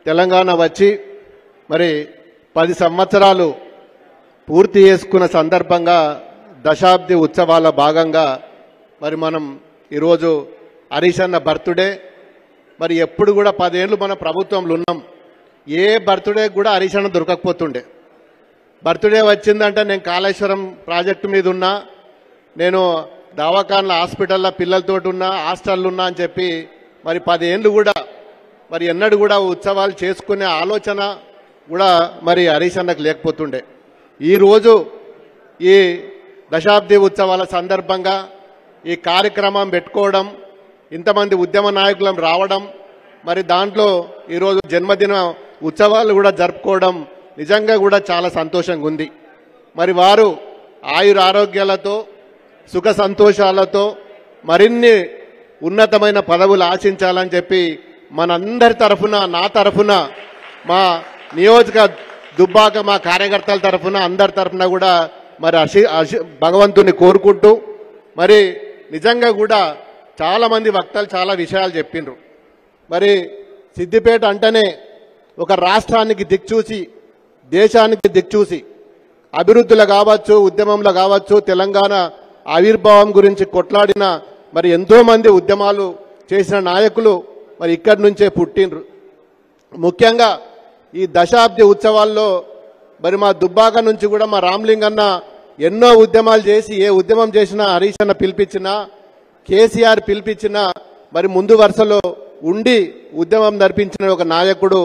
తెలంగాణ వచ్చి మరి 10 సంవత్సరాలు పూర్తి చేసుకున్న సందర్భంగా దశాబ్ది ఉత్సవాల భాగంగా మరి మనం ఈరోజు హరీష్ అన్న బర్త్డే మరి ఎప్పుడు కూడా 10 ఏళ్ళు మన ప్రభుత్వంలో ఉన్నాం. ఏ బర్త్డే కూడా హరీష్ అన్న దొరకకపోతుండే. బర్త్డే వచ్చిందంటే నేను కాళేశ్వరం ప్రాజెక్టు మీద ఉన్నా, నేను దవాఖాన్ల హాస్పిటల్లో పిల్లలతో ఉన్నా, హాస్టల్లో ఉన్నా అని చెప్పి మరి 10 ఏళ్ళు కూడా మరి ఎన్నడూ కూడా ఉత్సవాలు చేసుకునే ఆలోచన కూడా మరి హరీష్ అన్నకు లేకపోతుండే. ఈరోజు ఈ దశాబ్ది ఉత్సవాల సందర్భంగా ఈ కార్యక్రమం పెట్టుకోవడం, ఇంతమంది ఉద్యమ నాయకులం రావడం, మరి దాంట్లో ఈరోజు జన్మదిన ఉత్సవాలు కూడా జరుపుకోవడం నిజంగా కూడా చాలా సంతోషంగా ఉంది. మరి వారు ఆయురారోగ్యాలతో సుఖ సంతోషాలతో మరిన్ని ఉన్నతమైన పదవులు ఆశించాలని చెప్పి మనందరి తరఫున, నా తరఫున, మా నియోజక దుబ్బాక మా కార్యకర్తల తరఫున, అందరి తరఫున కూడా మరి భగవంతుని కోరుకుంటూ మరి నిజంగా కూడా చాలామంది వక్తలు చాలా విషయాలు చెప్పిండ్రు. మరి సిద్దిపేట అంటేనే ఒక రాష్ట్రానికి దిక్చూసి, దేశానికి దిక్చూసి అభివృద్ధిలో కావచ్చు, ఉద్యమంలో కావచ్చు, తెలంగాణ ఆవిర్భావం గురించి కొట్లాడిన మరి ఎంతోమంది ఉద్యమాలు చేసిన నాయకులు మరి ఇక్కడి నుంచే పుట్టిండ్రు. ముఖ్యంగా ఈ దశాబ్ది ఉత్సవాల్లో మరి మా దుబ్బాక నుంచి కూడా మా రామ్లింగ్ అన్న ఎన్నో ఉద్యమాలు చేసి, ఏ ఉద్యమం చేసినా హరీష్ అన్న పిలిపించినా, కేసీఆర్ పిలిపించినా మరి ముందు వరుసలో ఉండి ఉద్యమం నడిపించిన ఒక నాయకుడు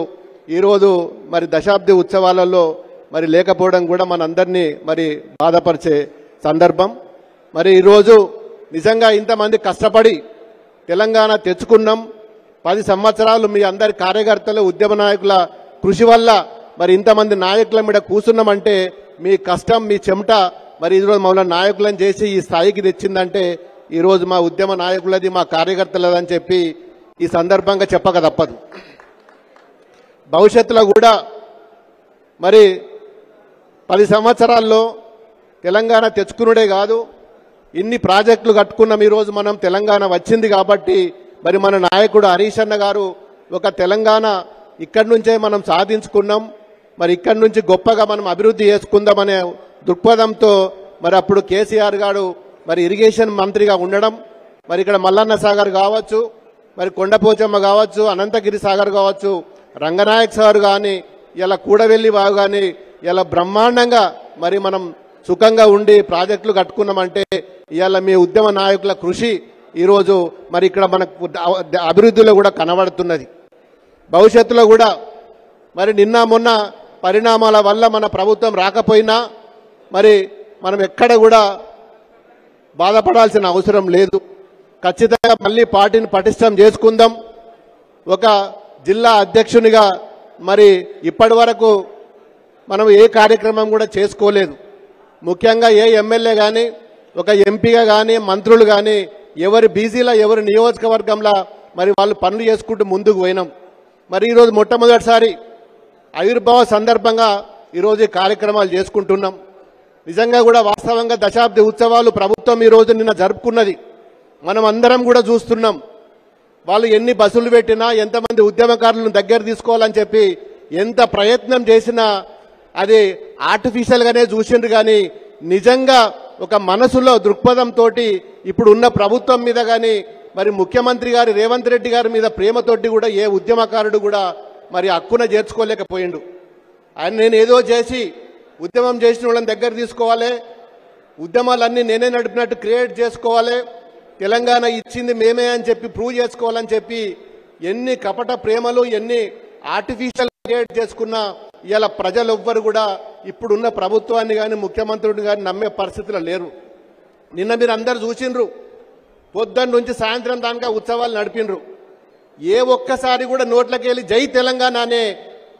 ఈరోజు మరి దశాబ్ది ఉత్సవాలలో మరి లేకపోవడం కూడా మనందరినీ మరి బాధపరిచే సందర్భం. మరి ఈరోజు నిజంగా ఇంతమంది కష్టపడి తెలంగాణ తెచ్చుకున్నాం. 10 సంవత్సరాలు మీ అందరి కార్యకర్తలు, ఉద్యమ నాయకుల కృషి వల్ల మరి ఇంతమంది నాయకుల మీద కూర్చున్నామంటే మీ కష్టం, మీ చెమట మరి ఈరోజు మమ్మల్ని నాయకులను చేసి ఈ స్థాయికి తెచ్చిందంటే ఈరోజు మా ఉద్యమ నాయకులది, మా కార్యకర్తలదని చెప్పి ఈ సందర్భంగా చెప్పక తప్పదు. భవిష్యత్తులో కూడా మరి 10 సంవత్సరాల్లో తెలంగాణ తెచ్చుకునుడే కాదు, ఇన్ని ప్రాజెక్టులు కట్టుకున్నాం. ఈరోజు మనం తెలంగాణ వచ్చింది కాబట్టి మరి మన నాయకుడు హరీష్ అన్న గారు ఒక తెలంగాణ ఇక్కడి నుంచే మనం సాధించుకున్నాం, మరి ఇక్కడి నుంచి గొప్పగా మనం అభివృద్ధి చేసుకుందామనే దృక్పథంతో మరి అప్పుడు కేసీఆర్ గారు మరి ఇరిగేషన్ మంత్రిగా ఉండడం, మరి ఇక్కడ మల్లన్న సాగర్ కావచ్చు, మరి కొండపోచమ్మ కావచ్చు, అనంతగిరి సాగర్ కావచ్చు, రంగనాయక్ సార్ కానీ, ఇలా కూడవెల్లి వాగు కానీ ఇలా బ్రహ్మాండంగా మరి మనం సుఖంగా ఉండి ప్రాజెక్టులు కట్టుకున్నామంటే ఇవాళ మీ ఉద్యమ నాయకుల కృషి ఈరోజు మరి ఇక్కడ మనకు అభివృద్ధిలో కూడా కనబడుతున్నది. భవిష్యత్తులో కూడా మరి నిన్న మొన్న పరిణామాల వల్ల మన ప్రభుత్వం రాకపోయినా మరి మనం ఎక్కడ కూడా బాధపడాల్సిన అవసరం లేదు. ఖచ్చితంగా మళ్ళీ పార్టీని పటిష్టం చేసుకుందాం. ఒక జిల్లా అధ్యక్షునిగా మరి ఇప్పటి వరకు మనం ఏ కార్యక్రమం కూడా చేసుకోలేదు. ముఖ్యంగా ఏ ఎమ్మెల్యే కానీ, ఒక ఎంపీగా కానీ, మంత్రులు కానీ ఎవరి బీజీలో, ఎవరి నియోజకవర్గంలో మరి వాళ్ళు పనులు చేసుకుంటూ ముందుకు పోయినాం. మరి ఈరోజు మొట్టమొదటిసారి ఆవిర్భావ సందర్భంగా ఈరోజు ఈ కార్యక్రమాలు చేసుకుంటున్నాం. నిజంగా కూడా వాస్తవంగా దశాబ్ది ఉత్సవాలు ప్రభుత్వం ఈరోజు నిన్న జరుపుకున్నది మనం అందరం కూడా చూస్తున్నాం. వాళ్ళు ఎన్ని బస్సులు పెట్టినా, ఎంతమంది ఉద్యమకారులను దగ్గర తీసుకోవాలని చెప్పి ఎంత ప్రయత్నం చేసినా అది ఆర్టిఫిషియల్గానే చూసిండ్రు. కానీ నిజంగా ఒక మనసులో దృక్పథంతో ఇప్పుడు ఉన్న ప్రభుత్వం మీద కానీ మరి ముఖ్యమంత్రి గారు రేవంత్ రెడ్డి గారి మీద ప్రేమతోటి కూడా ఏ ఉద్యమకారుడు కూడా మరి హక్కున చేర్చుకోలేకపోయిండు. ఆయన నేను ఏదో చేసి ఉద్యమం చేసిన వాళ్ళని దగ్గర తీసుకోవాలి, ఉద్యమాలన్నీ నేనే నడిపినట్టు క్రియేట్ చేసుకోవాలి, తెలంగాణ ఇచ్చింది మేమే అని చెప్పి ప్రూవ్ చేసుకోవాలని చెప్పి ఎన్ని కపట ప్రేమలు, ఎన్ని ఆర్టిఫిషియల్ క్రియేట్ చేసుకున్నా ఇలా ప్రజలు ఎవ్వరు కూడా ఇప్పుడున్న ప్రభుత్వాన్ని కానీ ముఖ్యమంత్రిని కానీ నమ్మే పరిస్థితిలో లేరు. నిన్న మీరు అందరు చూసిండ్రు, పొద్దున్న నుంచి సాయంత్రం దాకా ఉత్సవాలు నడిపిండ్రు. ఏ ఒక్కసారి కూడా నోట్లకి వెళ్ళి జై తెలంగాణ అనే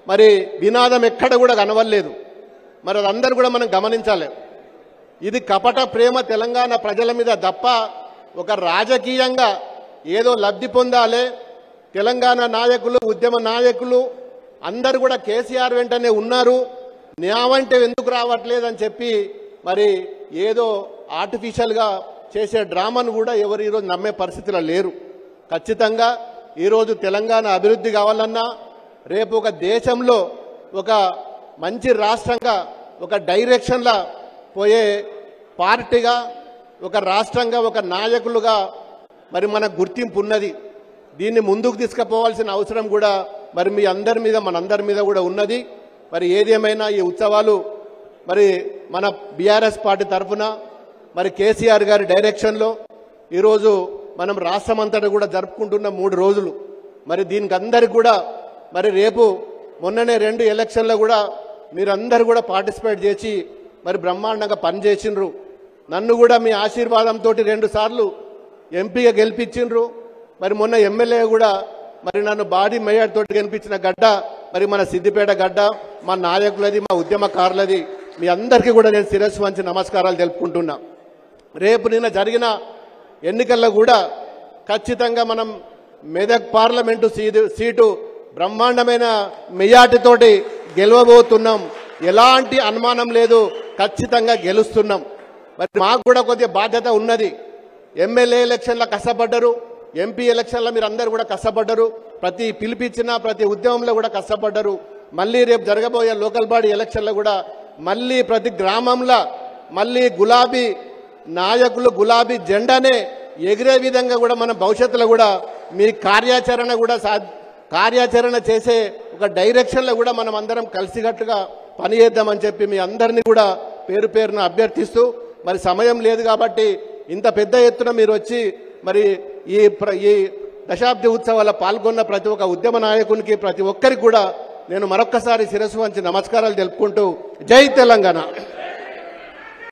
మరి వినాదం ఎక్కడ కూడా కనవలేదు. మరి అదందరూ కూడా మనం గమనించాలి. ఇది కపట ప్రేమ తెలంగాణ ప్రజల మీద తప్ప ఒక రాజకీయంగా ఏదో లబ్ధి పొందాలి. తెలంగాణ నాయకులు, ఉద్యమ నాయకులు అందరూ కూడా కేసీఆర్ వెంటనే ఉన్నారు, న్యాయంటే ఎందుకు రావట్లేదని చెప్పి మరి ఏదో ఆర్టిఫిషియల్గా చేసే డ్రామాను కూడా ఎవరు ఈరోజు నమ్మే పరిస్థితిలో లేరు. ఖచ్చితంగా ఈరోజు తెలంగాణ అభివృద్ధి కావాలన్నా, రేపు ఒక దేశంలో ఒక మంచి రాష్ట్రంగా ఒక డైరెక్షన్లో పోయే పార్టీగా ఒక రాష్ట్రంగా ఒక నాయకులుగా మరి మన గుర్తింపు ఉన్నది. దీన్ని ముందుకు తీసుకుపోవాల్సిన అవసరం కూడా మరి మీ అందరి మీద మనందరి మీద కూడా ఉన్నది. మరి ఏదేమైనా ఈ ఉత్సవాలు మరి మన బీఆర్ఎస్ పార్టీ తరఫున మరి కేసీఆర్ గారి డైరెక్షన్లో ఈరోజు మనం రాష్ట్రమంతటా కూడా జరుపుకుంటున్న 3 రోజులు. మరి దీనికి అందరికి కూడా మరి రేపు మొన్ననే 2 ఎలక్షన్లో కూడా మీరందరూ కూడా పార్టిసిపేట్ చేసి మరి బ్రహ్మాండంగా పనిచేసిండ్రు. నన్ను కూడా మీ ఆశీర్వాదంతో 2 సార్లు ఎంపీగా గెలిపించిండ్రు. మరి మొన్న ఎమ్మెల్యే కూడా మరి నన్ను బాడీ మేయర్ తోటి గెలిపించిన గడ్డ మరి మన సిద్దిపేట గడ్డ, మా నాయకులది, మా ఉద్యమకారులది. మీ అందరికీ కూడా నేను శిరస్సు వంచి నమస్కారాలు తెలుపుకుంటున్నా. రేపు నిన్న జరిగిన ఎన్నికల్లో కూడా ఖచ్చితంగా మనం మెదక్ పార్లమెంటు సీటు బ్రహ్మాండమైన మెజార్టీతోటి గెలవబోతున్నాం. ఎలాంటి అనుమానం లేదు, ఖచ్చితంగా గెలుస్తున్నాం. మరి మాకు కూడా కొద్దిగా బాధ్యత ఉన్నది. ఎమ్మెల్యే ఎలక్షన్లో కష్టపడ్డరు, ఎంపీ ఎలక్షన్లో మీరు అందరూ కూడా కష్టపడ్డరు, ప్రతి పిలిపించిన ప్రతి ఉద్యమంలో కూడా కష్టపడ్డరు. మళ్ళీ రేపు జరగబోయే లోకల్ బాడీ ఎలక్షన్లో కూడా మళ్ళీ ప్రతి గ్రామంలో మళ్ళీ గులాబీ నాయకులు గులాబీ జెండానే ఎగిరే విధంగా కూడా మన భవిష్యత్తులో కూడా మీ కార్యాచరణ చేసే ఒక డైరెక్షన్లో కూడా మనం అందరం కలిసికట్టుగా పనిచేద్దామని చెప్పి మీ అందరినీ కూడా పేరు పేరున అభ్యర్థిస్తూ, మరి సమయం లేదు కాబట్టి ఇంత పెద్ద ఎత్తున మీరు వచ్చి మరి ఈ దశాబ్ది ఉత్సవాల్లో పాల్గొన్న ప్రతి ఒక్క ఉద్యమ నాయకునికి ప్రతి ఒక్కరికి కూడా నేను మరొక్కసారి శిరస్సు వంచి నమస్కారాలు తెలుపుకుంటూ జై తెలంగాణ.